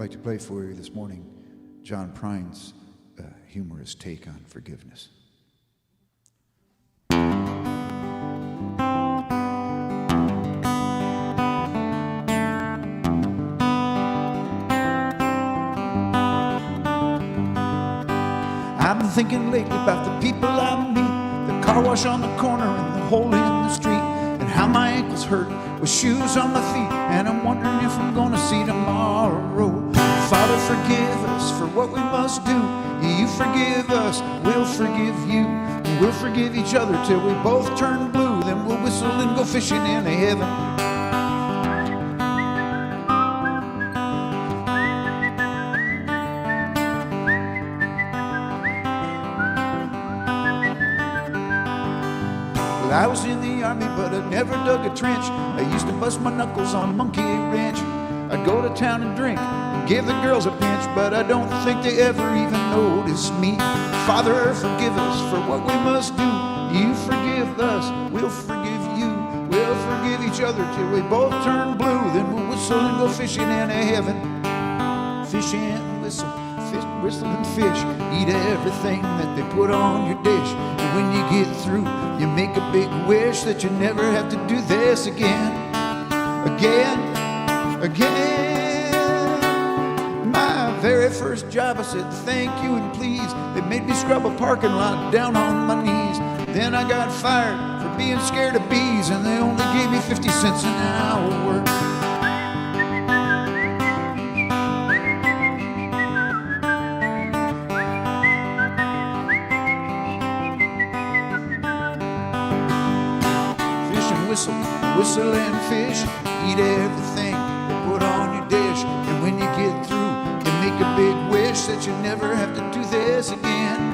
like to play for you this morning John Prine's humorous take on forgiveness. I've been thinking lately about the people I meet, the car wash on the corner and the hole in the street, and how my ankles hurt with shoes on my feet, and I'm wondering if I'm gonna see tomorrow. Father, forgive us for what we must do. You forgive us, we'll forgive you. We'll forgive each other till we both turn blue. Then we'll whistle and go fishing in heaven. Well, I was in the army, but I never dug a trench. I used to bust my knuckles on Monkey Ranch. I'd go to town and drink and give the girls a pinch, but I don't think they ever even noticed me. Father, forgive us for what we must do. You forgive us, we'll forgive you. We'll forgive each other till we both turn blue. Then we'll whistle and go fishing in heaven. Fish and whistle, fish, whistle and fish. Eat everything that they put on your dish. And when you get through, you make a big wish that you never have to do this again. Again. My very first job, I said thank you and please. They made me scrub a parking lot down on my knees. Then I got fired for being scared of bees, and they only gave me 50 cents an hour. Fish and whistle, whistle and fish. Eat everything put on your dish, and when you get through, you make a big wish that you never have to do this again.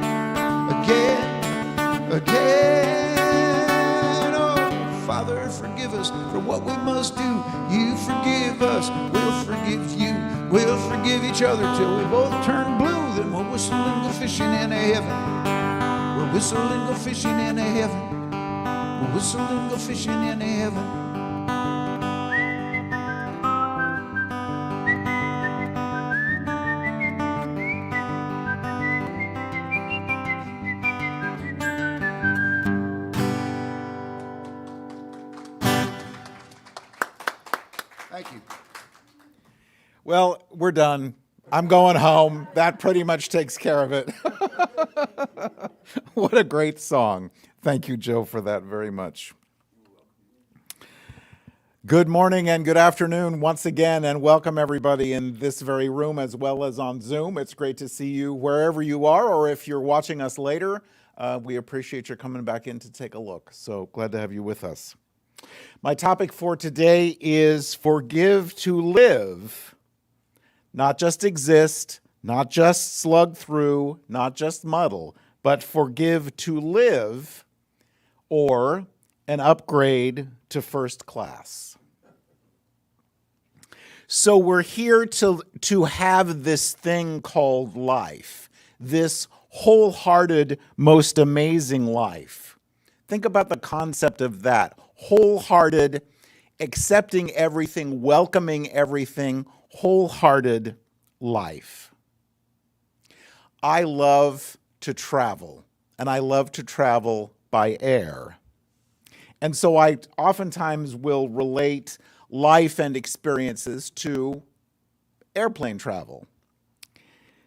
Oh, Father, forgive us for what we must do. You forgive us, we'll forgive you. We'll forgive each other till we both turn blue. Then we'll whistle and go fishing in heaven. We'll whistle and go fishing in heaven. We'll whistle and go fishing in heaven. Thank you. Well, we're done. I'm going home. That pretty much takes care of it. What a great song. Thank you, Joe, for that very much. Good morning and good afternoon once again, and welcome everybody in this very room as well as on Zoom. It's great to see you wherever you are, or if you're watching us later, we appreciate your coming back in to take a look. So glad to have you with us. My topic for today is forgive to live, not just exist, not just slug through, not just muddle, but forgive to live, or an upgrade to first class. So we're here to have this thing called life, this wholehearted, most amazing life. Think about the concept of that. Wholehearted, accepting everything, welcoming everything, wholehearted life. I love to travel, and I love to travel by air. And so I oftentimes will relate life and experiences to airplane travel.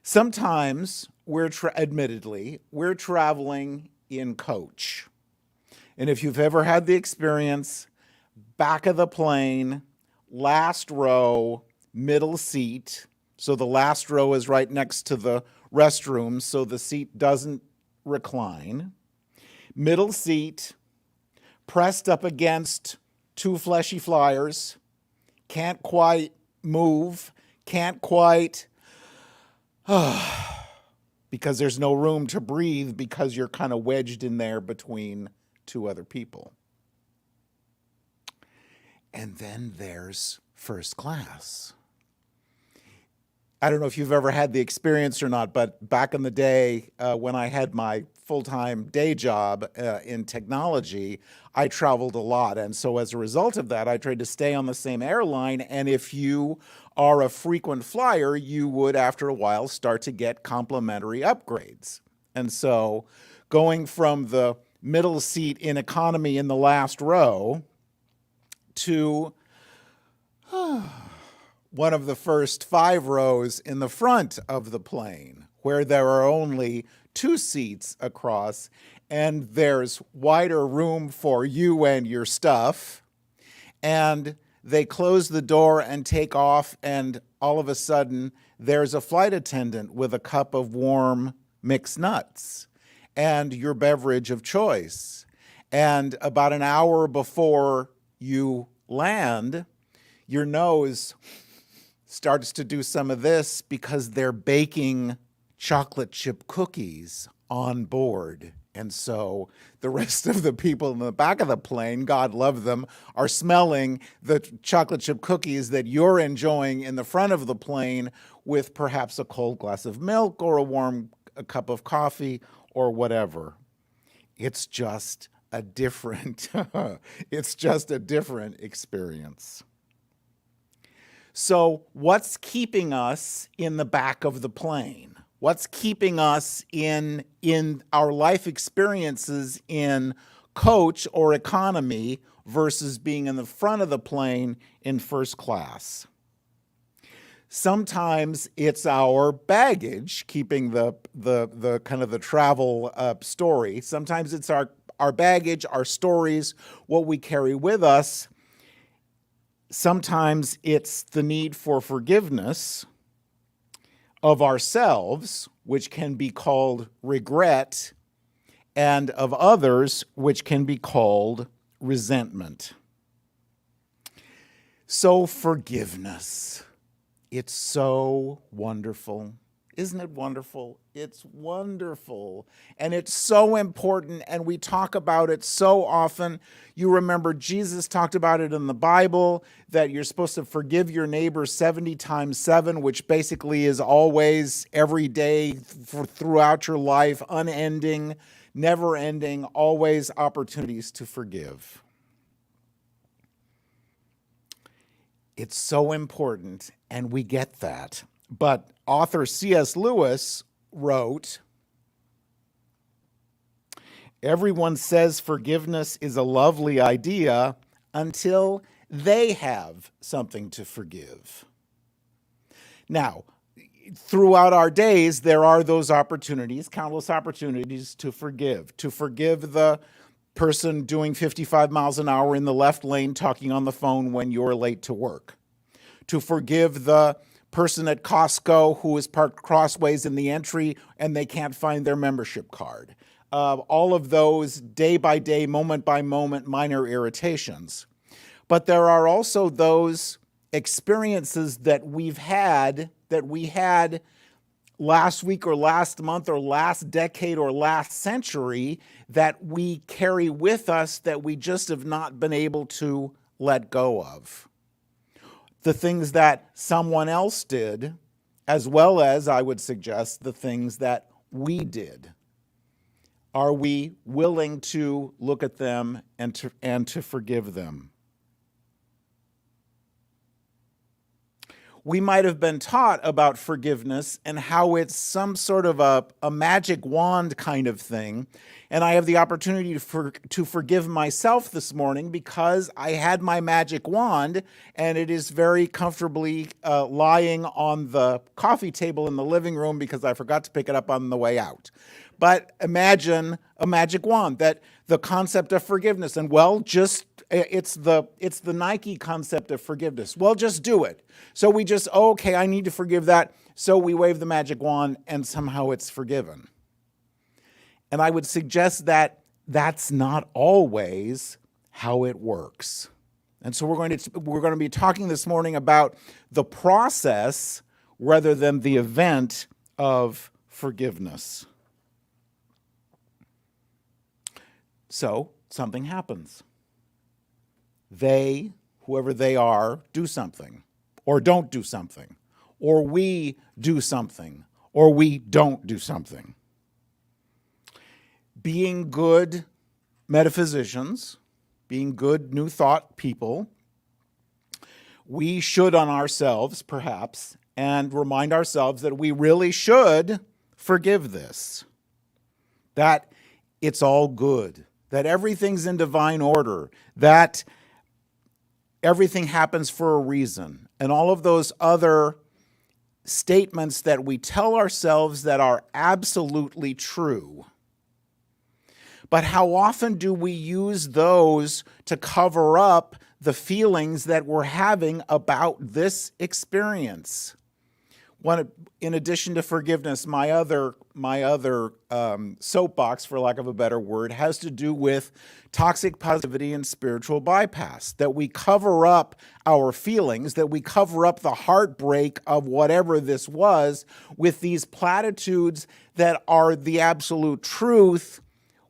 Sometimes admittedly, we're traveling in coach. And if you've ever had the experience, back of the plane, last row, middle seat, so the last row is right next to the restroom, so the seat doesn't recline. Middle seat, pressed up against two fleshy flyers, can't quite move, can't quite, because there's no room to breathe because you're kind of wedged in there between two other people. And then there's first class. I don't know if you've ever had the experience or not, but back in the day when I had my full-time day job in technology, I traveled a lot. And so as a result of that, I tried to stay on the same airline. And if you are a frequent flyer, you would, after a while, start to get complimentary upgrades. And so going from the middle seat in economy in the last row to one of the first 5 rows in the front of the plane, where there are only 2 seats across, and there's wider room for you and your stuff, and they close the door and take off, and all of a sudden, there's a flight attendant with a cup of warm mixed nuts and your beverage of choice. And about an hour before you land, your nose starts to do some of this because they're baking chocolate chip cookies on board. And so the rest of the people in the back of the plane, God love them, are smelling the chocolate chip cookies that you're enjoying in the front of the plane with perhaps a cold glass of milk or a cup of coffee or whatever. It's just a different, it's just a different experience. So what's keeping us in the back of the plane? What's keeping us in our life experiences in coach or economy versus being in the front of the plane in first class? Sometimes it's our baggage keeping the kind of the travel story. Sometimes it's our baggage, our stories, what we carry with us. Sometimes it's the need for forgiveness of ourselves, which can be called regret, and of others, which can be called resentment. So forgiveness. It's so wonderful. Isn't it wonderful? It's wonderful. And it's so important, and we talk about it so often. You remember Jesus talked about it in the Bible, that you're supposed to forgive your neighbor 70 times 7, which basically is always, every day, throughout your life, unending, never ending, always opportunities to forgive. It's so important, and we get that. But author C.S. Lewis wrote, "Everyone says forgiveness is a lovely idea until they have something to forgive." Now, throughout our days, there are those opportunities, countless opportunities to forgive. To forgive the person doing 55 miles an hour in the left lane talking on the phone when you're late to work. To forgive the person at Costco who is parked crossways in the entry and they can't find their membership card. All of those day by day, moment by moment, minor irritations. But there are also those experiences that we had last week or last month or last decade or last century that we carry with us that we just have not been able to let go of. The things that someone else did, as well as, I would suggest, the things that we did. Are we willing to look at them and to forgive them? We might have been taught about forgiveness and how it's some sort of a magic wand kind of thing. And I have the opportunity to forgive myself this morning because I had my magic wand and it is very comfortably lying on the coffee table in the living room because I forgot to pick it up on the way out. But imagine a magic wand, that the concept of forgiveness, and it's the Nike concept of forgiveness. Well, just do it. So we just, okay, I need to forgive that. So we wave the magic wand and somehow it's forgiven. And I would suggest that that's not always how it works. And so we're going to be talking this morning about the process rather than the event of forgiveness. So something happens. They, whoever they are, do something or don't do something. or we do something, or we don't do something. Being good metaphysicians, being good New Thought people, we should on ourselves, perhaps, and remind ourselves that we really should forgive this, that it's all good, that everything's in divine order, that everything happens for a reason, and all of those other statements that we tell ourselves that are absolutely true. But how often do we use those to cover up the feelings that we're having about this experience? In addition to forgiveness, my other soapbox, for lack of a better word, has to do with toxic positivity and spiritual bypass, that we cover up our feelings, that we cover up the heartbreak of whatever this was with these platitudes that are the absolute truth,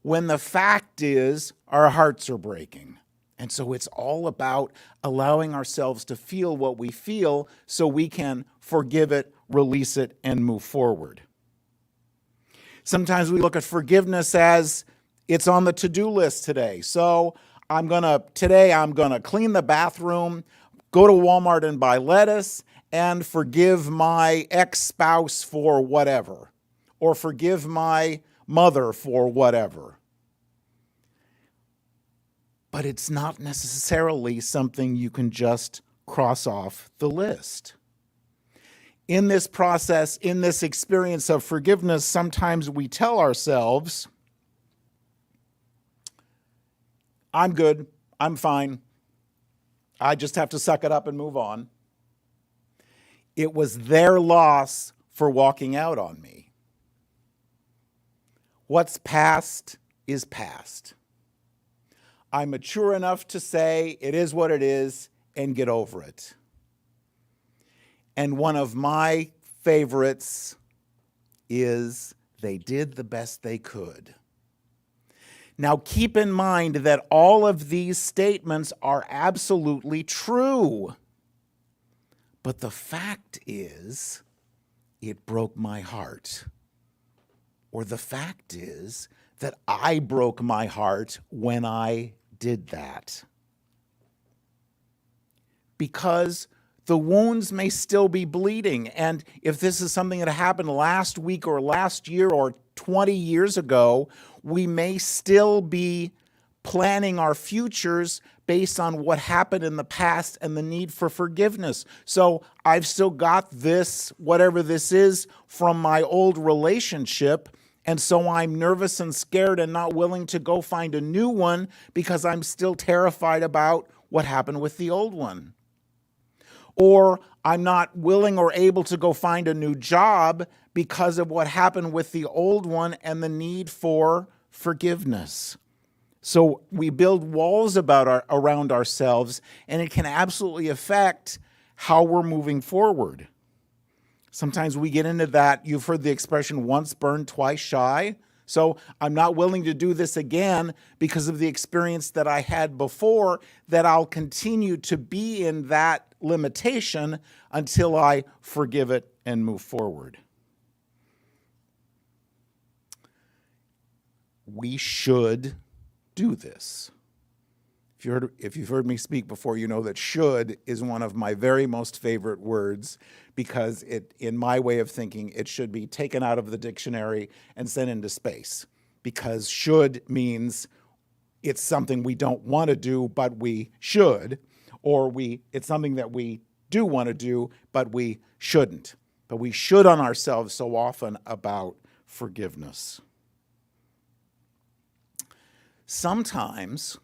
when the fact is our hearts are breaking. And so it's all about allowing ourselves to feel what we feel so we can forgive it, release it, and move forward. Sometimes we look at forgiveness as it's on the to-do list today. So today I'm gonna clean the bathroom, go to Walmart and buy lettuce, and forgive my ex-spouse for whatever, or forgive my mother for whatever. But it's not necessarily something you can just cross off the list. In this process, in this experience of forgiveness, sometimes we tell ourselves, I'm good, I'm fine, I just have to suck it up and move on. It was their loss for walking out on me. What's past is past. I'm mature enough to say it is what it is and get over it. And one of my favorites is they did the best they could. Now keep in mind that all of these statements are absolutely true. But the fact is, it broke my heart. Or the fact is that I broke my heart when I did that. Because the wounds may still be bleeding. And if this is something that happened last week or last year or 20 years ago, we may still be planning our futures based on what happened in the past and the need for forgiveness. So I've still got this, whatever this is, from my old relationship. And so I'm nervous and scared and not willing to go find a new one because I'm still terrified about what happened with the old one. Or I'm not willing or able to go find a new job because of what happened with the old one and the need for forgiveness. So we build walls around ourselves, and it can absolutely affect how we're moving forward. Sometimes we get into that. You've heard the expression, once burned, twice shy. So I'm not willing to do this again because of the experience that I had before, that I'll continue to be in that limitation until I forgive it and move forward. We should do this. If you've heard me speak before, you know that should is one of my very most favorite words, because in my way of thinking, it should be taken out of the dictionary and sent into space. Because should means it's something we don't want to do, but we should, or it's something that we do want to do, but we shouldn't. But we should on ourselves so often about forgiveness. Sometimes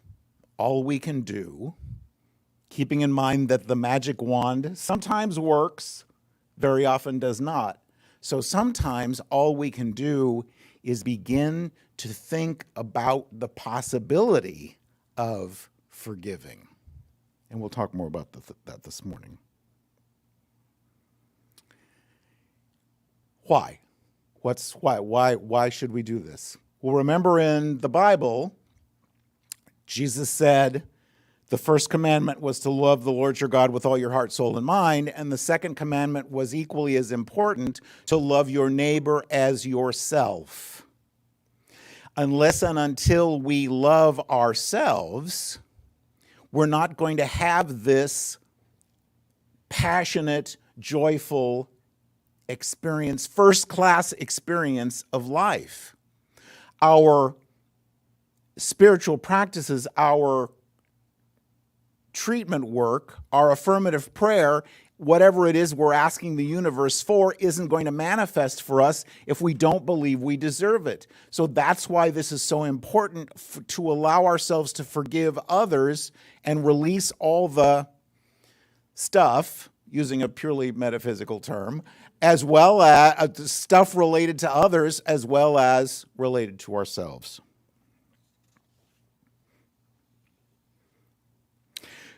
all we can do, keeping in mind that the magic wand sometimes works, very often does not. So sometimes all we can do is begin to think about the possibility of forgiving. And we'll talk more about that this morning. Why? Why should we do this? Well, remember in the Bible, Jesus said The first commandment was to love the Lord your God with all your heart, soul, and mind. And the second commandment was equally as important, to love your neighbor as yourself. Unless and until we love ourselves, we're not going to have this passionate, joyful experience, first-class experience of life. Our spiritual practices, our treatment work, our affirmative prayer, whatever it is we're asking the universe for, isn't going to manifest for us if we don't believe we deserve it. So that's why this is so important, to allow ourselves to forgive others and release all the stuff, using a purely metaphysical term, as well as stuff related to others as well as related to ourselves.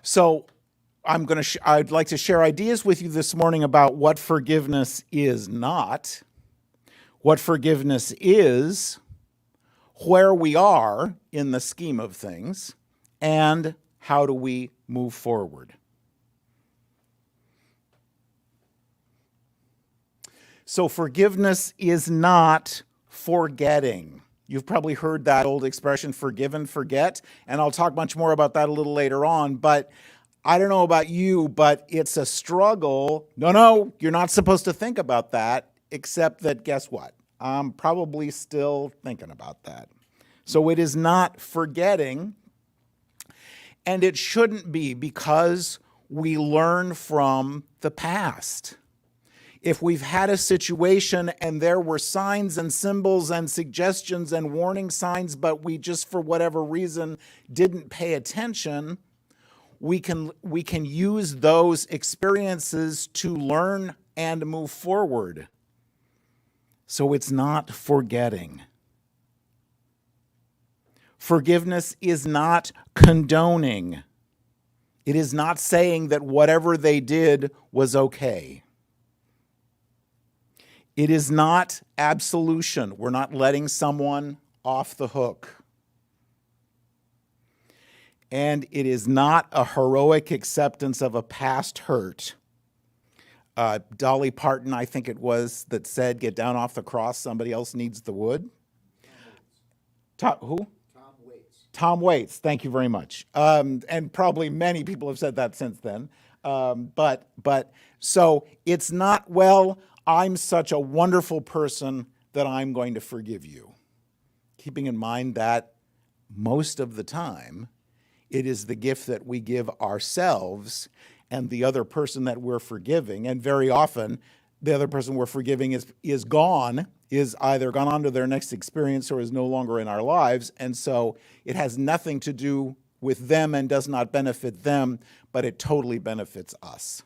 So I'd like to share ideas with you this morning about what forgiveness is not, what forgiveness is, where we are in the scheme of things, and how do we move forward. So forgiveness is not forgetting. You've probably heard that old expression, forgive and forget, and I'll talk much more about that a little later on, but I don't know about you, but it's a struggle. No, you're not supposed to think about that, except that, guess what? I'm probably still thinking about that. So it is not forgetting, and it shouldn't be, because we learn from the past. If we've had a situation and there were signs and symbols and suggestions and warning signs, but we just, for whatever reason, didn't pay attention, we can use those experiences to learn and move forward. So it's not forgetting. Forgiveness is not condoning. It is not saying that whatever they did was okay. It is not absolution. We're not letting someone off the hook. And it is not a heroic acceptance of a past hurt. Dolly Parton, I think it was, that said, get down off the cross, somebody else needs the wood. Who? Tom Waits. Tom Waits, thank you very much. And probably many people have said that since then. But so it's not, well, I'm such a wonderful person that I'm going to forgive you. Keeping in mind that most of the time, it is the gift that we give ourselves and the other person that we're forgiving. And very often, the other person we're forgiving is gone, is either gone on to their next experience or is no longer in our lives. And so it has nothing to do with them and does not benefit them, but it totally benefits us.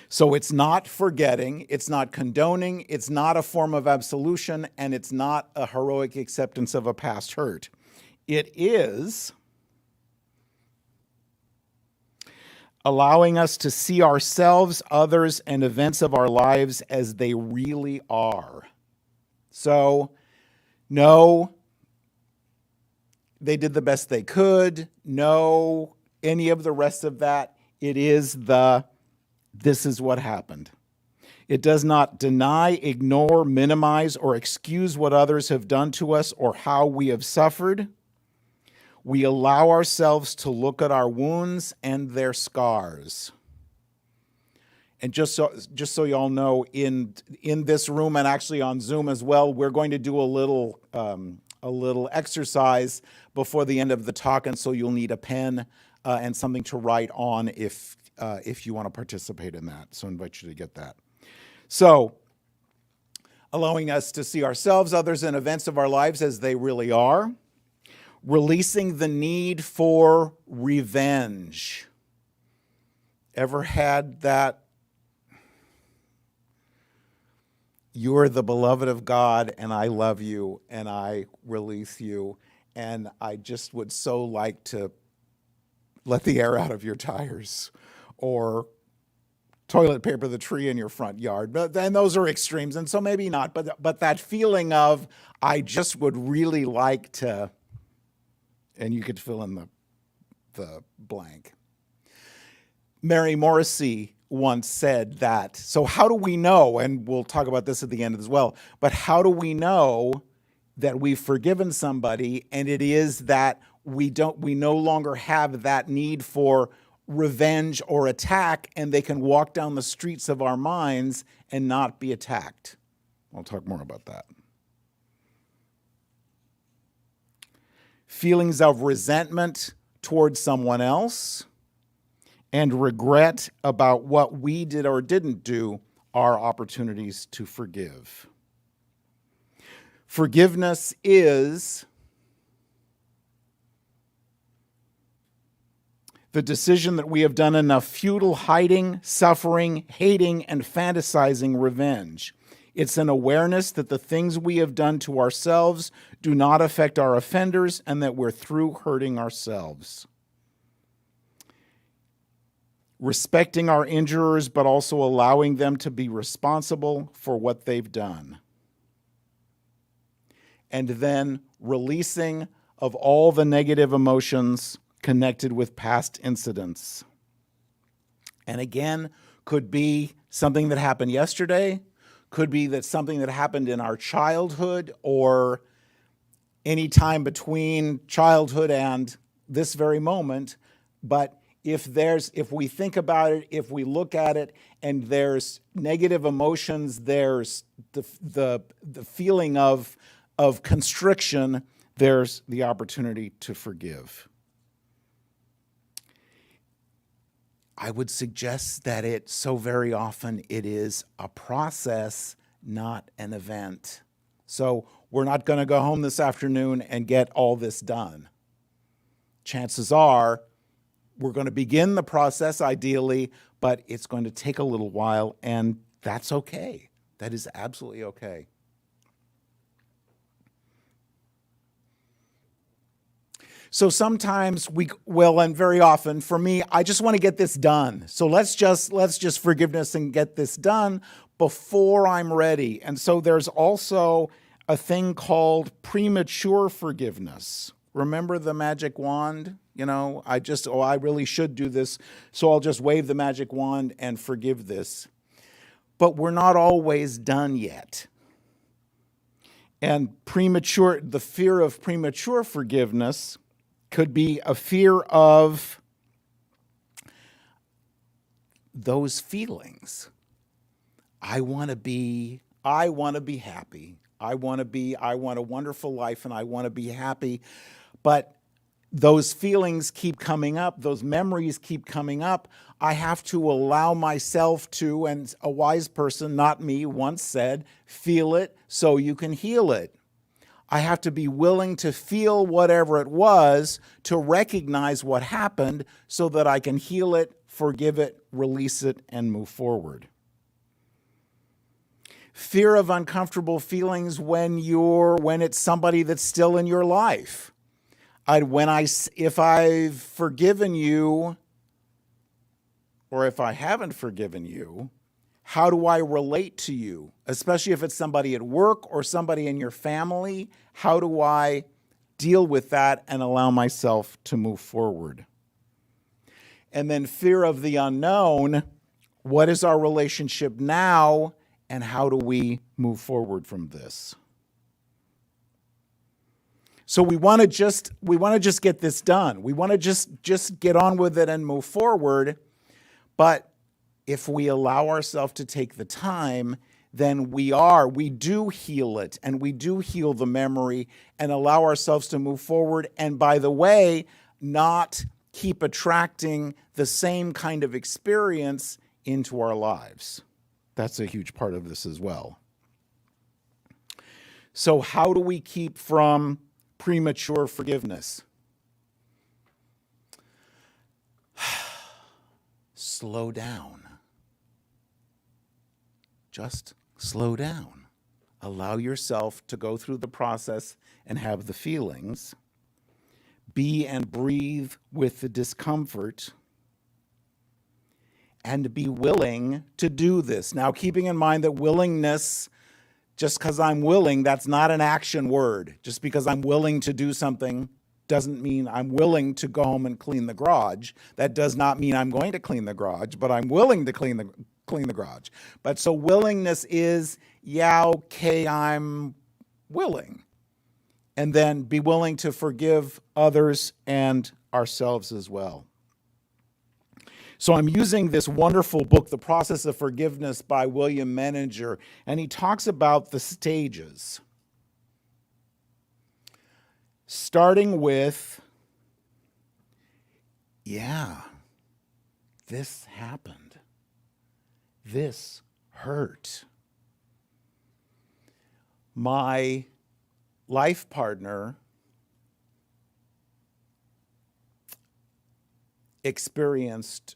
So it's not forgetting, it's not condoning, it's not a form of absolution, and it's not a heroic acceptance of a past hurt. It is allowing us to see ourselves, others, and events of our lives as they really are. So, no, they did the best they could. No, any of the rest of that. It is this is what happened. It does not deny, ignore, minimize, or excuse what others have done to us or how we have suffered. We allow ourselves to look at our wounds and their scars. And just so y'all know, in this room and actually on Zoom as well, we're going to do a little exercise before the end of the talk, and so you'll need a pen and something to write on if you want to participate in that. So I invite you to get that. So, allowing us to see ourselves, others, and events of our lives as they really are. Releasing the need for revenge. Ever had that? You're the beloved of God, and I love you, and I release you, and I just would so like to let the air out of your tires, or toilet paper the tree in your front yard. But then those are extremes, and so maybe not. But that feeling of, I just would really like to, and you could fill in the the blank. Mary Morrissey once said that, so how do we know, and we'll talk about this at the end as well, but how do we know that we've forgiven somebody and it is that we no longer have that need for revenge or attack, and they can walk down the streets of our minds and not be attacked? I'll talk more about that. Feelings of resentment towards someone else and regret about what we did or didn't do are opportunities to forgive. Forgiveness is the decision that we have done enough futile hiding, suffering, hating, and fantasizing revenge. It's an awareness that the things we have done to ourselves do not affect our offenders and that we're through hurting ourselves. Respecting our injurers, but also allowing them to be responsible for what they've done. And then releasing of all the negative emotions connected with past incidents. And again, could be something that happened yesterday, could be that something that happened in our childhood or any time between childhood and this very moment. But if we think about it, if we look at it and there's negative emotions, there's the feeling of constriction, there's the opportunity to forgive. I would suggest that so very often it is a process, not an event. So we're not going to go home this afternoon and get all this done. Chances are we're going to begin the process ideally, but it's going to take a little while, and that's okay. That is absolutely okay. So sometimes and very often for me, I just want to get this done. So let's just forgiveness and get this done before I'm ready. And so there's also a thing called premature forgiveness. Remember the magic wand? I really should do this, so I'll just wave the magic wand and forgive this. But we're not always done yet. And the fear of premature forgiveness could be a fear of those feelings. I want to be happy. I want a wonderful life, and I want to be happy. But those feelings keep coming up. Those memories keep coming up. I have to allow myself to, and a wise person, not me, once said, feel it so you can heal it. I have to be willing to feel whatever it was, to recognize what happened so that I can heal it, forgive it, release it, and move forward. Fear of uncomfortable feelings when it's somebody that's still in your life. If I've forgiven you, or if I haven't forgiven you, how do I relate to you? Especially if it's somebody at work or somebody in your family, how do I deal with that and allow myself to move forward? And then fear of the unknown. What is our relationship now, and how do we move forward from this? So we want to just get this done. We want to just get on with it and move forward. But if we allow ourselves to take the time, then we do heal it, and we do heal the memory and allow ourselves to move forward. And by the way, not keep attracting the same kind of experience into our lives. That's a huge part of this as well. So how do we keep from premature forgiveness? Slow down. Just slow down. Allow yourself to go through the process and have the feelings. Be and breathe with the discomfort. And be willing to do this. Now, keeping in mind that willingness, just because I'm willing, that's not an action word. Just because I'm willing to do something doesn't mean I'm willing to go home and clean the garage. That does not mean I'm going to clean the garage, but I'm willing to clean the garage. But so willingness is, yeah, okay, I'm willing. And then be willing to forgive others and ourselves as well. So I'm using this wonderful book, The Process of Forgiveness by William Menninger, and he talks about the stages. Starting with, yeah, this happened. This hurt. My life partner experienced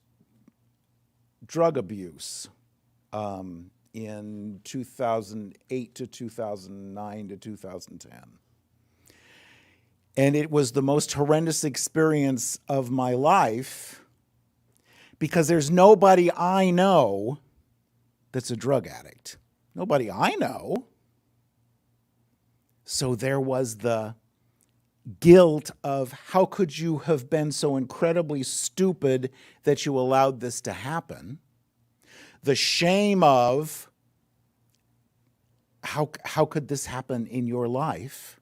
drug abuse in 2008 to 2009 to 2010. And it was the most horrendous experience of my life because there's nobody I know that's a drug addict. Nobody I know. So there was the guilt of how could you have been so incredibly stupid that you allowed this to happen? The shame of how could this happen in your life?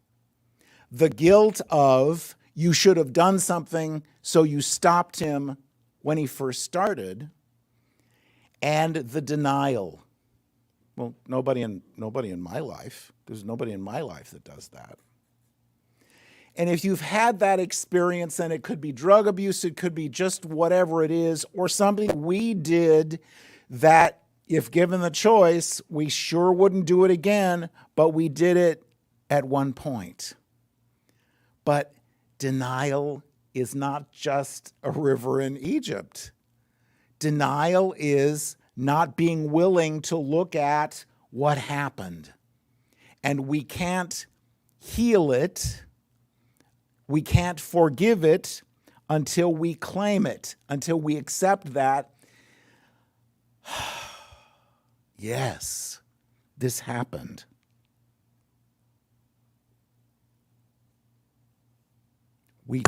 The guilt of you should have done something, so you stopped him when he first started, and the denial. Well, nobody in my life. There's nobody in my life that does that. And if you've had that experience, and it could be drug abuse, it could be just whatever it is, or something we did that if given the choice, we sure wouldn't do it again, but we did it at one point. But denial is not just a river in Egypt. Denial is not being willing to look at what happened. And we can't heal it, we can't forgive it until we claim it, until we accept that, yes, this happened. We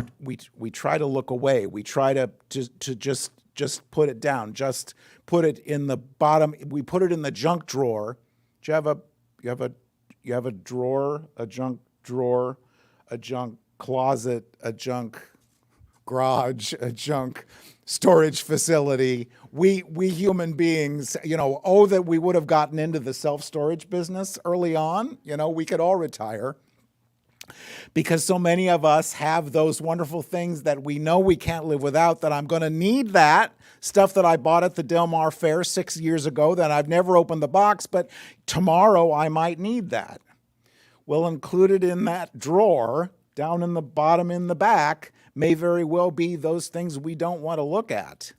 try to look away. We try to just put it down. Just put it in the bottom. We put it in the junk drawer. Do you have a drawer, a junk drawer, a junk closet, a junk garage, a junk storage facility? We human beings, that we would have gotten into the self-storage business early on. We could all retire. Because so many of us have those wonderful things that we know we can't live without, that I'm going to need that stuff that I bought at the Del Mar Fair 6 years ago that I've never opened the box, but tomorrow I might need that. Well, included in that drawer, down in the bottom in the back, may very well be those things we don't want to look at.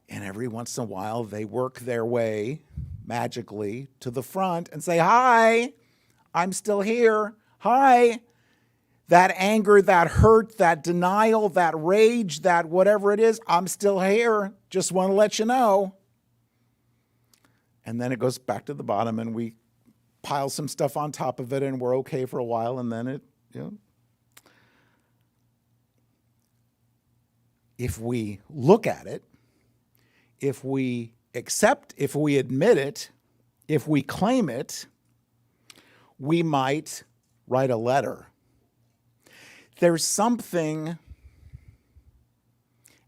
And every once in a while, they work their way magically to the front and say, "Hi, I'm still here. Hi." That anger, that hurt, that denial, that rage, that whatever it is, I'm still here. Just want to let you know. And then it goes back to the bottom and we pile some stuff on top of it and we're okay for a while, and then it, If we look at it, if we accept, if we admit it, if we claim it, we might write a letter. There's something,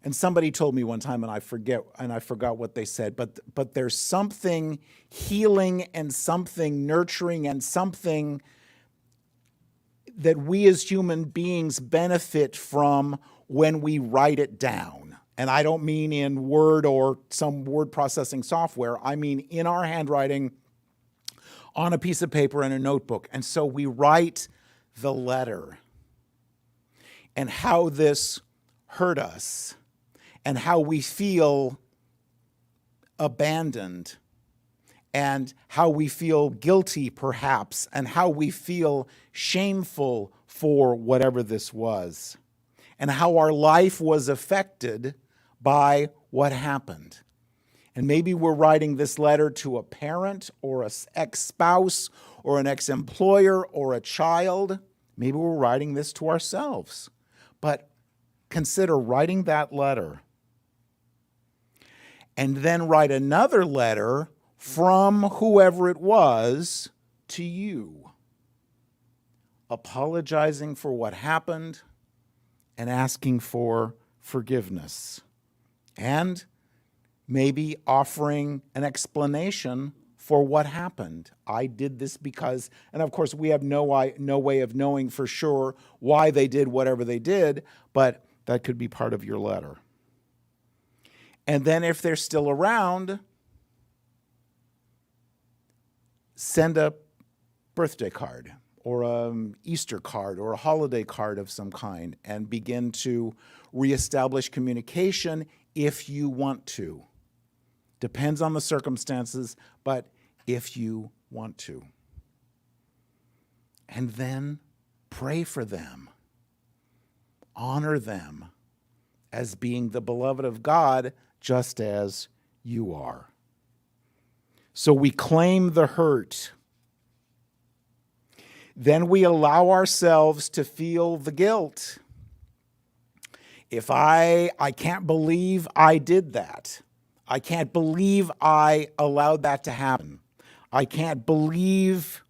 and somebody told me one time, and I forgot what they said, but there's something healing and something nurturing and something that we as human beings benefit from when we write it down. And I don't mean in Word or some word processing software. I mean in our handwriting on a piece of paper in a notebook. And so we write the letter and how this hurt us and how we feel abandoned and how we feel guilty perhaps and how we feel shameful for whatever this was and how our life was affected by what happened. And maybe we're writing this letter to a parent or an ex-spouse or an ex-employer or a child, Maybe we're writing this to ourselves. But consider writing that letter and then write another letter from whoever it was to you, apologizing for what happened and asking for forgiveness, and maybe offering an explanation for what happened. I did this because, and of course we have no way of knowing for sure why they did whatever they did, but that could be part of your letter. And then if they're still around, send a birthday card or an Easter card or a holiday card of some kind and begin to reestablish communication if you want to. Depends on the circumstances, but if you want to. And then pray for them. Honor them as being the beloved of God, just as you are. So we claim the hurt. Then we allow ourselves to feel the guilt. If I can't believe I did that. I can't believe I allowed that to happen. I can't believe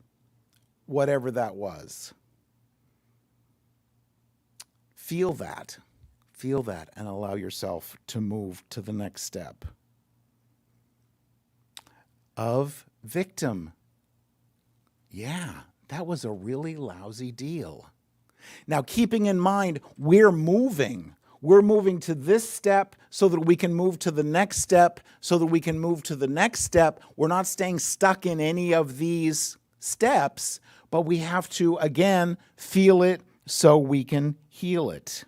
whatever that was. Feel that. Feel that and allow yourself to move to the next step of victim. Yeah, that was a really lousy deal. Now, keeping in mind, we're moving to this step so that we can move to the next step, so that we can move to the next step. We're not staying stuck in any of these steps, but we have to, again, feel it so we can heal it.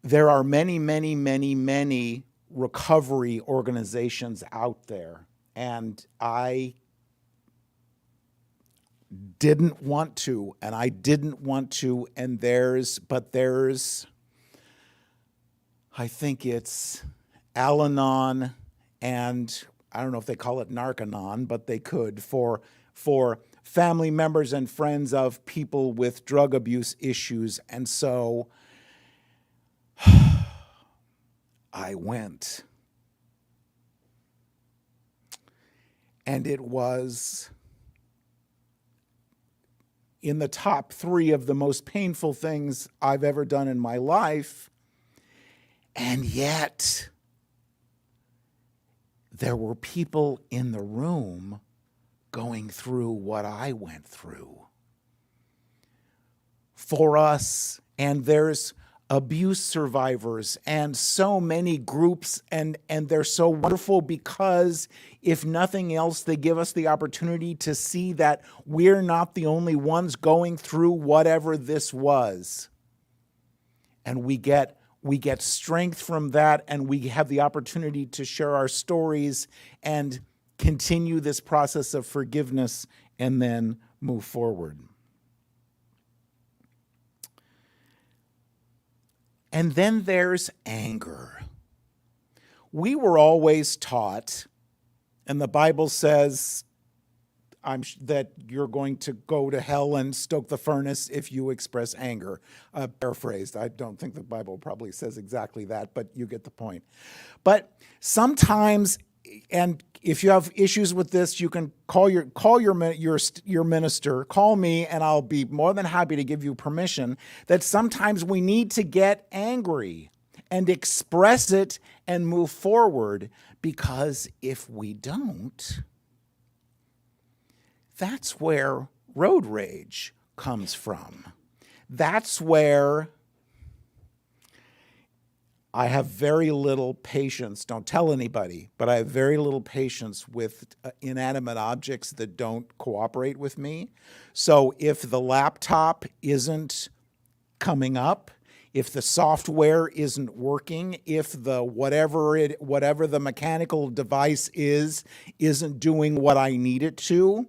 There are many, many, many, many recovery organizations out there, and I didn't want to, and there's, I think it's Al-Anon, and I don't know if they call it Narcanon, but they could, for family members and friends of people with drug abuse issues. And so I went. And it was in the top 3 of the most painful things I've ever done in my life. And yet, there were people in the room going through what I went through. For us, and there's abuse survivors and so many groups, and they're so wonderful because if nothing else, they give us the opportunity to see that we're not the only ones going through whatever this was. And we get strength from that, and we have the opportunity to share our stories and continue this process of forgiveness and then move forward. And then there's anger. We were always taught, and the Bible says that you're going to go to hell and stoke the furnace if you express anger. Paraphrased. I don't think the Bible probably says exactly that, but you get the point. But sometimes, and if you have issues with this, you can call your minister, call me, and I'll be more than happy to give you permission that sometimes we need to get angry and express it and move forward, because if we don't, that's where road rage comes from. That's where I have very little patience. Don't tell anybody, but I have very little patience with inanimate objects that don't cooperate with me. So if the laptop isn't coming up, if the software isn't working, if the whatever the mechanical device isn't doing what I need it to,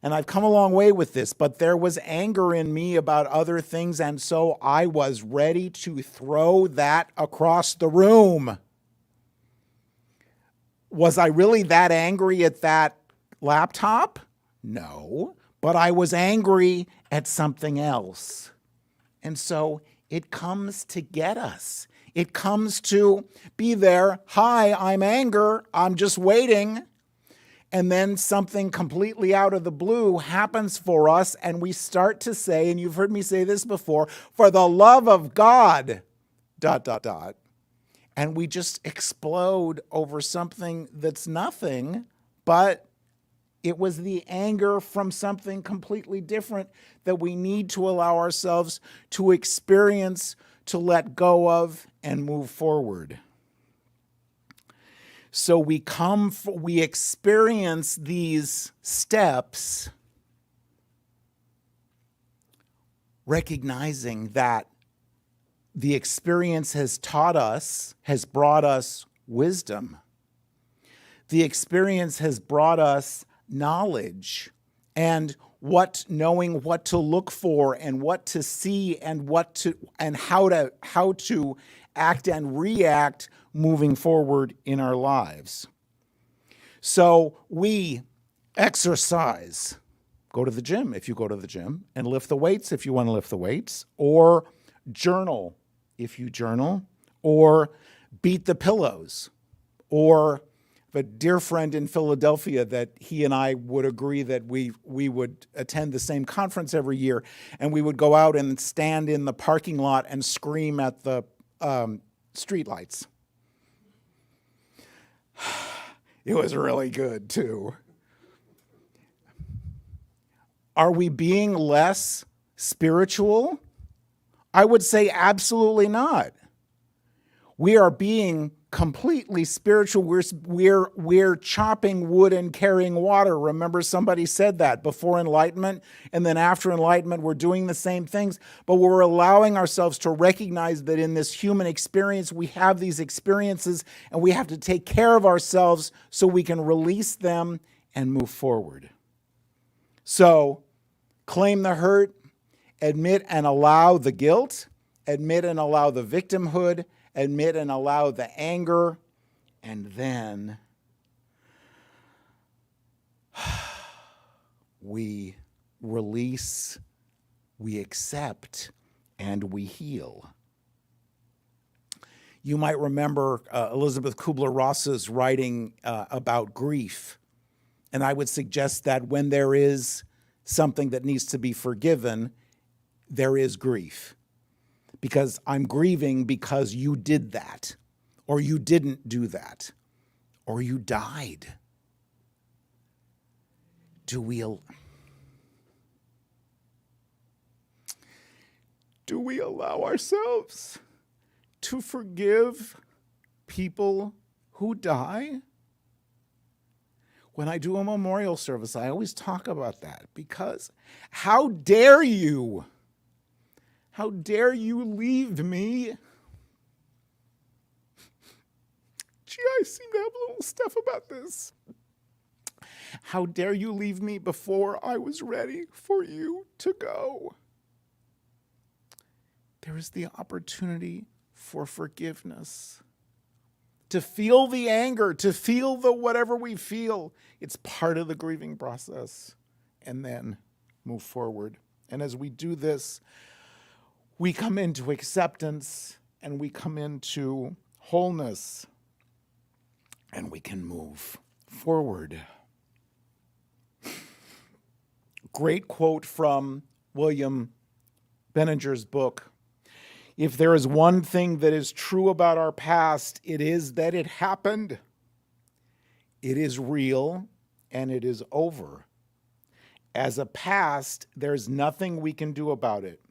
and I've come a long way with this, but there was anger in me about other things, and so I was ready to throw that across the room. Was I really that angry at that laptop? No, but I was angry at something else. And so it comes to get us. It comes to be there. Hi, I'm anger. I'm just waiting. And then something completely out of the blue happens for us, and we start to say, and you've heard me say this before, for the love of God, ... And we just explode over something that's nothing, but it was the anger from something completely different that we need to allow ourselves to experience, to let go of, and move forward. So we experience these steps, recognizing that the experience has taught us, has brought us wisdom. The experience has brought us knowledge and knowing what to look for and what to see and how to act and react moving forward in our lives. So we exercise, go to the gym if you go to the gym, and lift the weights if you want to lift the weights, or journal if you journal, or beat the pillows, or a dear friend in Philadelphia that he and I would agree that we would attend the same conference every year, and we would go out and stand in the parking lot and scream at the streetlights. It was really good too. Are we being less spiritual? I would say absolutely not. We are being completely spiritual. We're chopping wood and carrying water. Remember, somebody said that before enlightenment, and then after enlightenment, we're doing the same things, but we're allowing ourselves to recognize that in this human experience, we have these experiences, and we have to take care of ourselves so we can release them and move forward. So, claim the hurt, admit and allow the guilt, admit and allow the victimhood, admit and allow the anger, and then we release, we accept, and we heal. You might remember Elizabeth Kubler-Ross's writing about grief, and I would suggest that when there is something that needs to be forgiven, there is grief. Because I'm grieving because you did that, or you didn't do that, or you died. Do we allow ourselves to forgive people who die? When I do a memorial service, I always talk about that, because how dare you? How dare you leave me? Gee, I seem to have a little stuff about this. How dare you leave me before I was ready for you to go? There is the opportunity for forgiveness. To feel the anger, to feel the whatever we feel. It's part of the grieving process. And then move forward. And as we do this, we come into acceptance, and we come into wholeness, and we can move forward. Great quote from William Benninger's book. If there is one thing that is true about our past, it is that it happened. It is real, and it is over. As a past, there's nothing we can do about it.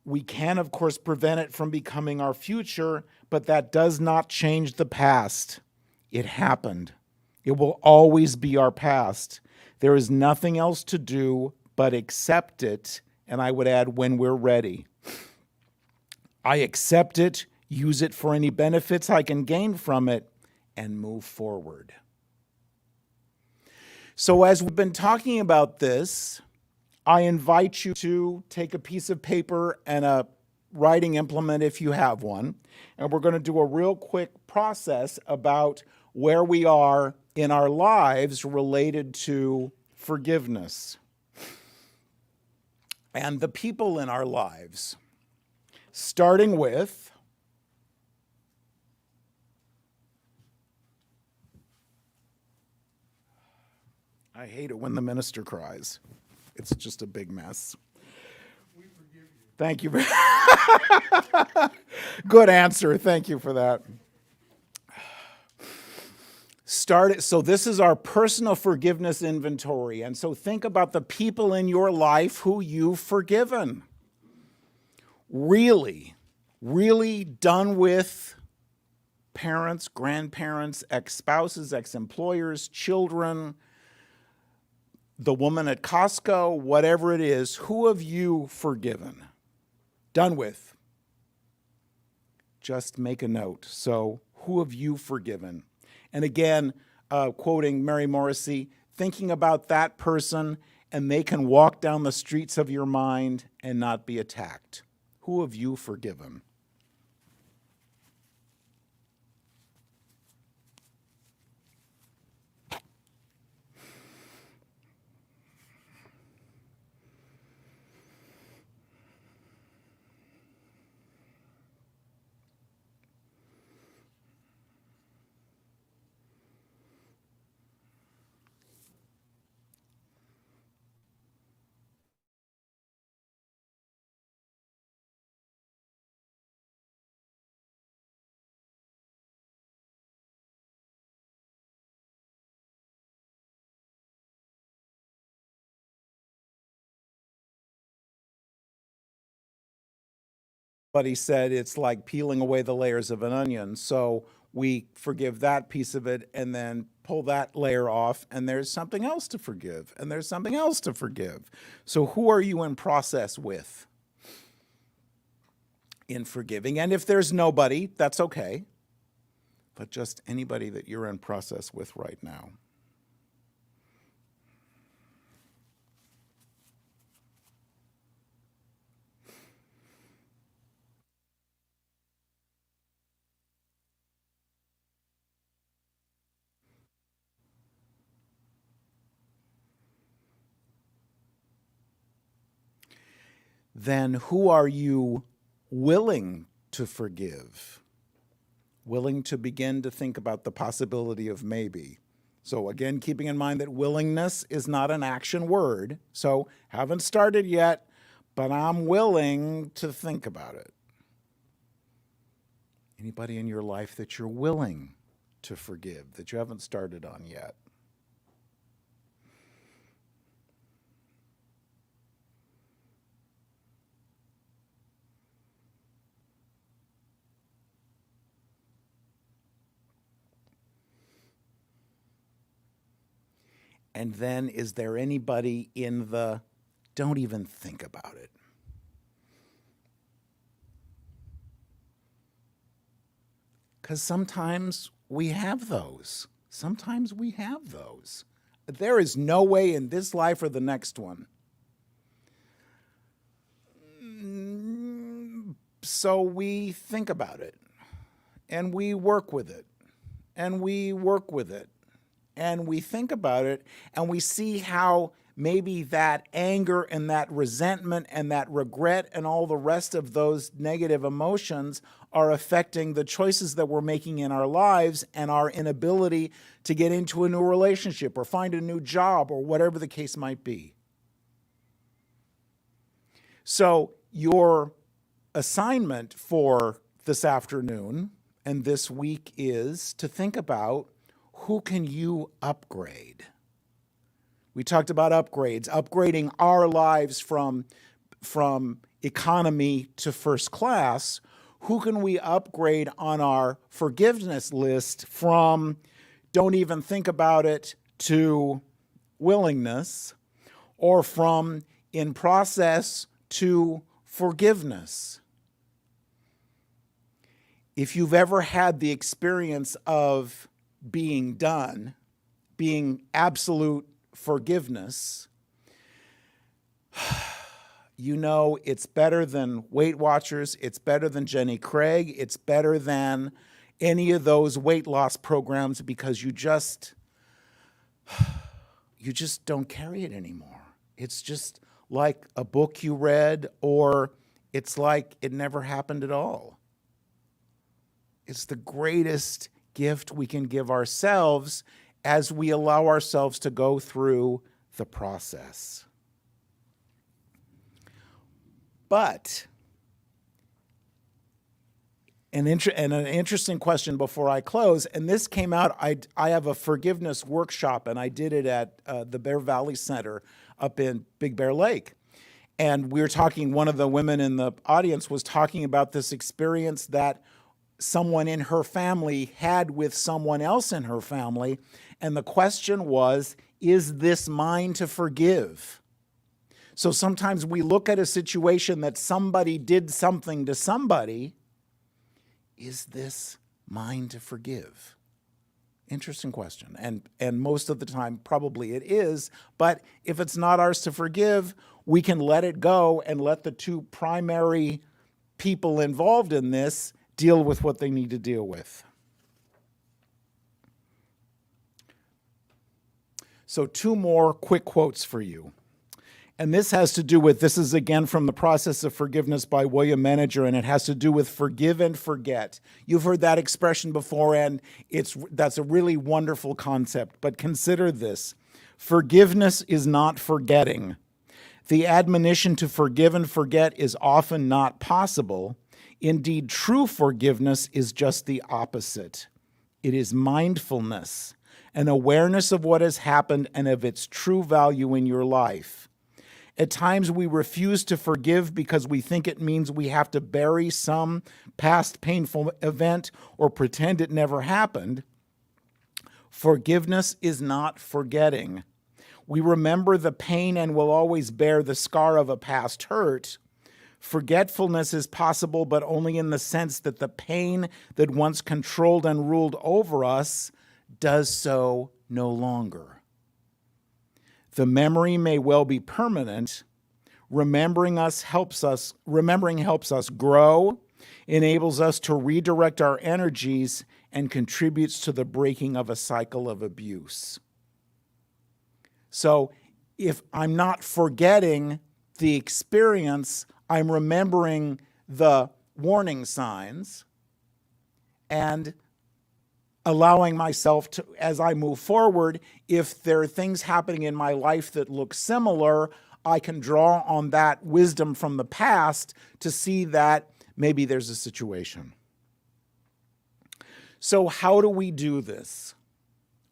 We can, of course, prevent it from becoming our future, but that does not change the past. It happened. It will always be our past. There is nothing else to do but accept it, and I would add, when we're ready. I accept it, use it for any benefits I can gain from it, and move forward. So as we've been talking about this, I invite you to take a piece of paper and a writing implement if you have one. And we're going to do a real quick process about where we are in our lives related to forgiveness. And the people in our lives, starting with I hate it when the minister cries. It's just a big mess. We forgive you. Thank you. Good answer. Thank you for that. So this is our personal forgiveness inventory. And so think about the people in your life who you've forgiven. Really, really done with parents, grandparents, ex-spouses, ex-employers, children, the woman at Costco, whatever it is, who have you forgiven? Done with. Just make a note. So who have you forgiven? And again, quoting Mary Morrissey, thinking about that person and they can walk down the streets of your mind and not be attacked. Who have you forgiven? But he said it's like peeling away the layers of an onion. So we forgive that piece of it and then pull that layer off, and there's something else to forgive, and there's something else to forgive. So who are you in process with in forgiving? And if there's nobody, that's okay. But just anybody that you're in process with right now. Then who are you willing to forgive? Willing to begin to think about the possibility of maybe. So again, keeping in mind that willingness is not an action word. So haven't started yet, but I'm willing to think about it. Anybody in your life that you're willing to forgive, that you haven't started on yet? And then is there anybody in the don't even think about it? Because sometimes we have those. Sometimes we have those. There is no way in this life or the next one. So we think about it, and we work with it, and we work with it. And we think about it, and we see how maybe that anger and that resentment and that regret and all the rest of those negative emotions are affecting the choices that we're making in our lives and our inability to get into a new relationship or find a new job or whatever the case might be. So your assignment for this afternoon and this week is to think about, who can you upgrade? We talked about upgrades, upgrading our lives from economy to first class. Who can we upgrade on our forgiveness list from don't even think about it to willingness, or from in process to forgiveness? If you've ever had the experience of being done, being absolute forgiveness, you know it's better than Weight Watchers, it's better than Jenny Craig, it's better than any of those weight loss programs, because you just you just don't carry it anymore. It's just like a book you read, or it's like it never happened at all. It's the greatest gift we can give ourselves as we allow ourselves to go through the process. But an interesting question before I close, and this came out, I have a forgiveness workshop, and I did it at the Bear Valley Center up in Big Bear Lake. And we were talking, one of the women in the audience was talking about this experience that someone in her family had with someone else in her family. And the question was, is this mine to forgive? So sometimes we look at a situation that somebody did something to somebody. Is this mine to forgive? Interesting question. And most of the time, probably it is. But if it's not ours to forgive, we can let it go and let the two primary people involved in this deal with what they need to deal with. So 2 more quick quotes for you. And this has to do with, this is again from The Process of Forgiveness by William Meninger, and it has to do with forgive and forget. You've heard that expression before, and that's a really wonderful concept. But consider this. Forgiveness is not forgetting. The admonition to forgive and forget is often not possible. Indeed, true forgiveness is just the opposite. It is mindfulness, an awareness of what has happened and of its true value in your life. At times we refuse to forgive because we think it means we have to bury some past painful event or pretend it never happened. Forgiveness is not forgetting. We remember the pain and will always bear the scar of a past hurt. Forgetfulness is possible, but only in the sense that the pain that once controlled and ruled over us does so no longer. The memory may well be permanent. Remembering helps us grow, enables us to redirect our energies, and contributes to the breaking of a cycle of abuse. So if I'm not forgetting the experience, I'm remembering the warning signs and allowing myself to, as I move forward, if there are things happening in my life that look similar, I can draw on that wisdom from the past to see that maybe there's a situation. So how do we do this?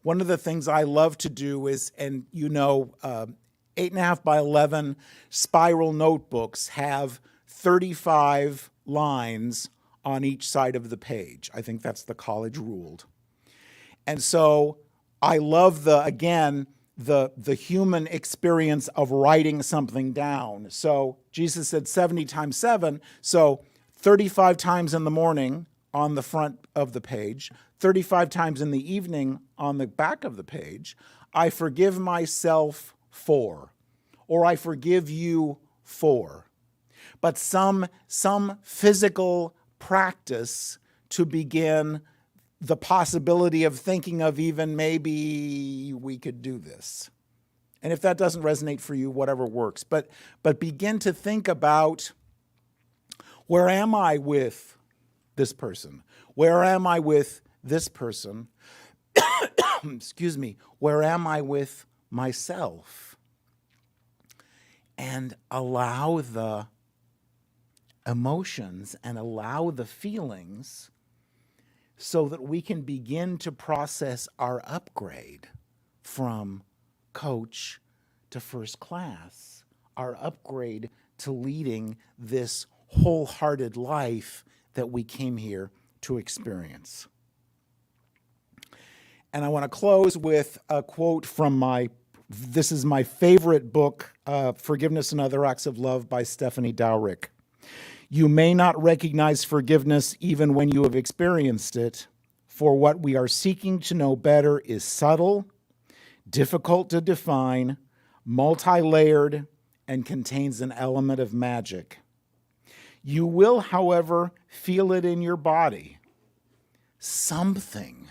One of the things I love to do is, and 8.5 by 11 spiral notebooks have 35 lines on each side of the page. I think that's the college ruled. And so I love the human experience of writing something down. So Jesus said 70 times 7. So 35 times in the morning on the front of the page, 35 times in the evening on the back of the page. I forgive myself for, or I forgive you for. But some physical practice to begin the possibility of thinking of even maybe we could do this. And if that doesn't resonate for you, whatever works. But begin to think about, where am I with this person? Where am I with this person? Excuse me. Where am I with myself? And allow the emotions and allow the feelings so that we can begin to process our upgrade from coach to first class, our upgrade to leading this wholehearted life that we came here to experience. And I want to close with a quote from this is my favorite book, Forgiveness and Other Acts of Love by Stephanie Dowrick. You may not recognize forgiveness even when you have experienced it, for what we are seeking to know better is subtle, difficult to define, multi-layered, and contains an element of magic. You will, however, feel it in your body. Something,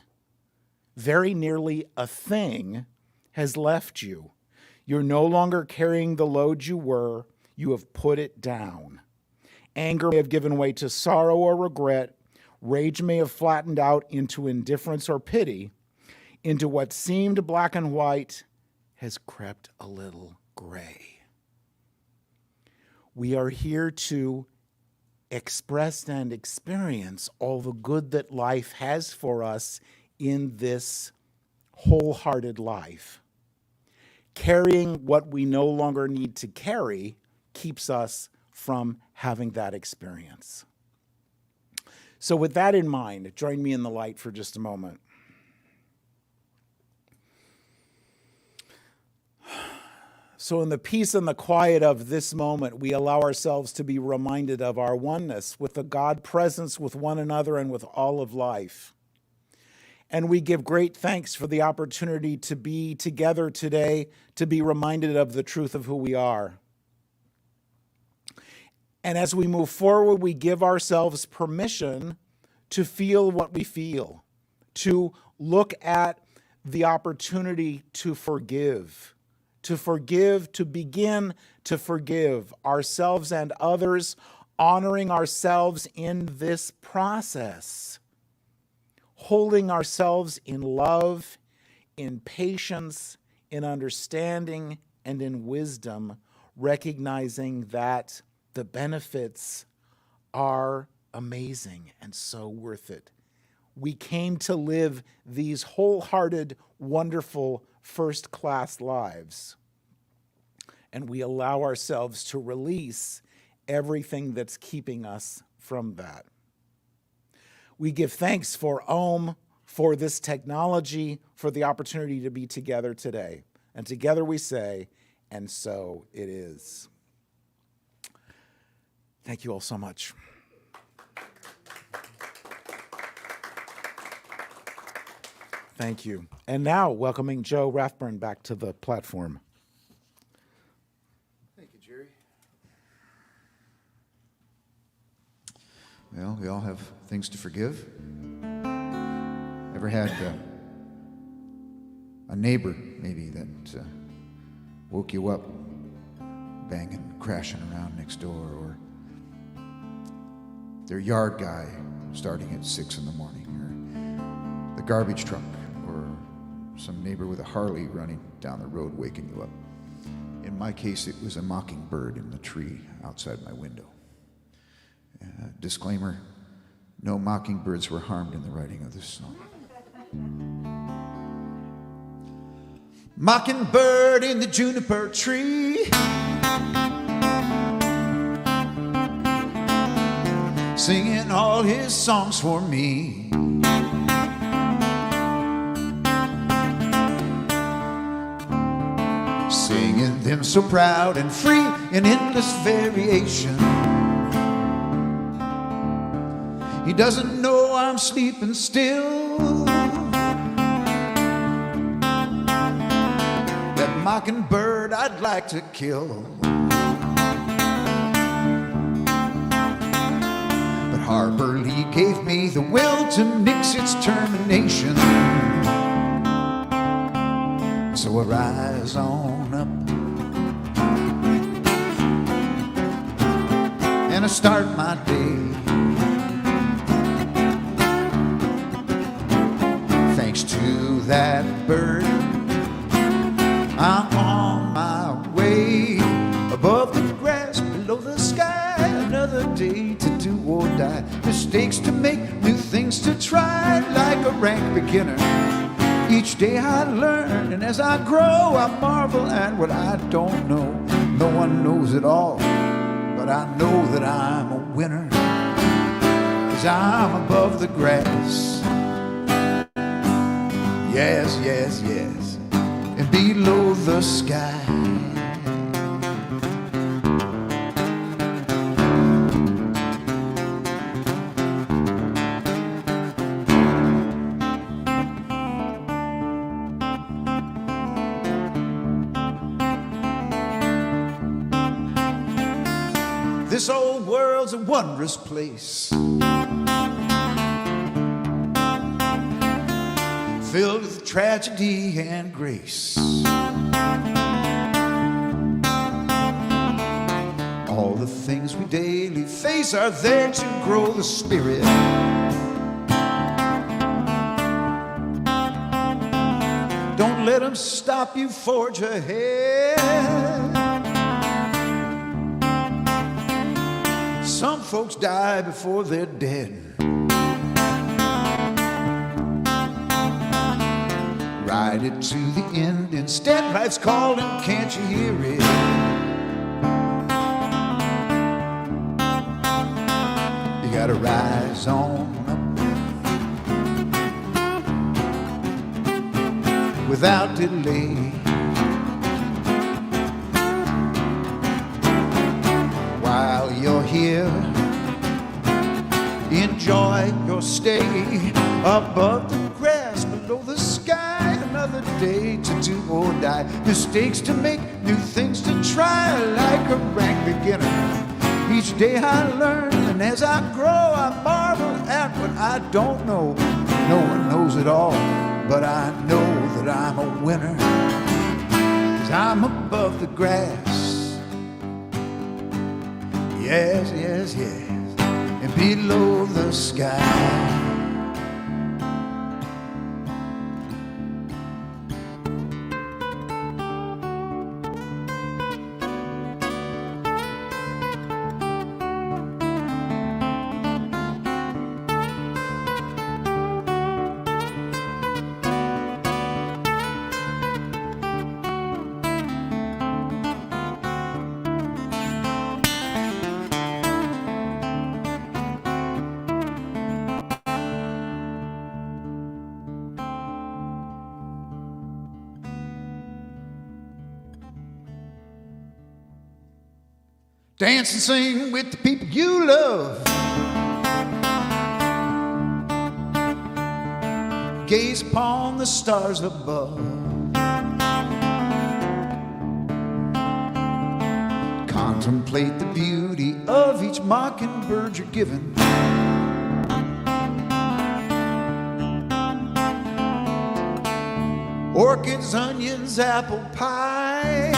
very nearly a thing, has left you. You're no longer carrying the load you were. You have put it down. Anger may have given way to sorrow or regret. Rage may have flattened out into indifference or pity. Into what seemed black and white has crept a little gray. We are here to express and experience all the good that life has for us in this wholehearted life. Carrying what we no longer need to carry keeps us from having that experience. So with that in mind, join me in the light for just a moment. So in the peace and the quiet of this moment, we allow ourselves to be reminded of our oneness with the God presence with one another and with all of life. And we give great thanks for the opportunity to be together today, to be reminded of the truth of who we are. And as we move forward, we give ourselves permission to feel what we feel, to look at the opportunity to forgive, to begin to forgive ourselves and others, honoring ourselves in this process, holding ourselves in love, in patience, in understanding, and in wisdom, recognizing that the benefits are amazing and so worth it. We came to live these wholehearted, wonderful, first-class lives. And we allow ourselves to release everything that's keeping us from that. We give thanks for Om, for this technology, for the opportunity to be together today. And together we say, and so it is. Thank you all so much. Thank you. And now, welcoming Joe Rathburn back to the platform. Thank you, Jerry. Well, we all have things to forgive. Ever had a neighbor, maybe, that woke you up banging, crashing around next door, or their yard guy starting at 6 in the morning, or the garbage truck, or some neighbor with a Harley running down the road waking you up. In my case, it was a mockingbird in the tree outside my window. Disclaimer, no mockingbirds were harmed in the writing of this song. Mockingbird in the juniper tree, singing all his songs for me. Singing them so proud and free in endless variation. He doesn't know I'm sleeping still. That mockingbird I'd like to kill. But Harbor Lee gave me the will to nix its termination. So I rise on up and I start my day. Thanks to that bird, I'm on my way. Above the grass, below the sky, another day to do or die. Mistakes to make, new things to try, like a rank beginner. Each day I learn, and as I grow, I marvel at what I don't know. No one knows it all, but I know that I'm a winner, 'cause I'm above the grass. Yes, yes, yes, and below the sky. This old world's a wondrous place, filled with tragedy and grace. All the things we daily face are there to grow the spirit. Don't let them stop you, forge ahead. Some folks die before they're dead. Ride it to the end instead. Life's calling, can't you hear it? You gotta rise on up without delay. While you're here, enjoy your stay above the grass, below the sky. Another day to do or die. Mistakes to make, new things to try. Like a rank beginner, each day I learn, and as I grow I marvel at what I don't know. No one knows it all, but I know that I'm a winner, 'cause I'm above the grass. Yes, yes, yes, and below the sky. Dance and sing with the people you love. Gaze upon the stars above. Contemplate the beauty of each mockingbird you're given. Orchids, onions, apple pie.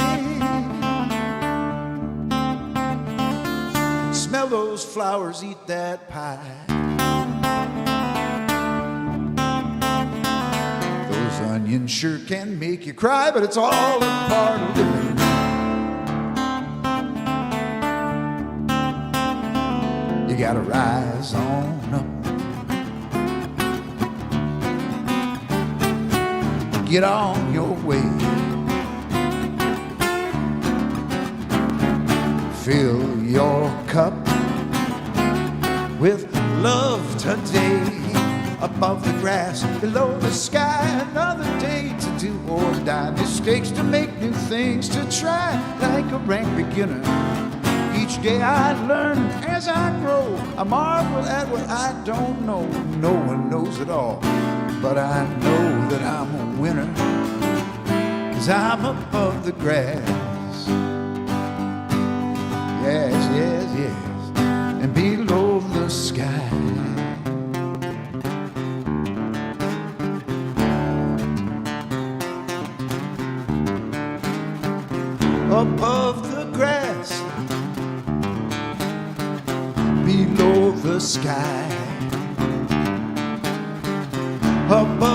Smell those flowers, eat that pie. Those onions sure can make you cry, but it's all a part of living. You gotta rise on up. Get on your way. Fill your cup with love today. Above the grass, below the sky. Another day to do or die. Mistakes to make, new things to try. Like a rank beginner, each day I learn. As I grow, I marvel at what I don't know. No one knows it all, but I know that I'm a winner, 'cause I'm above the grass. Yes, yes, yes, and below the sky. Above the grass, below the sky. Above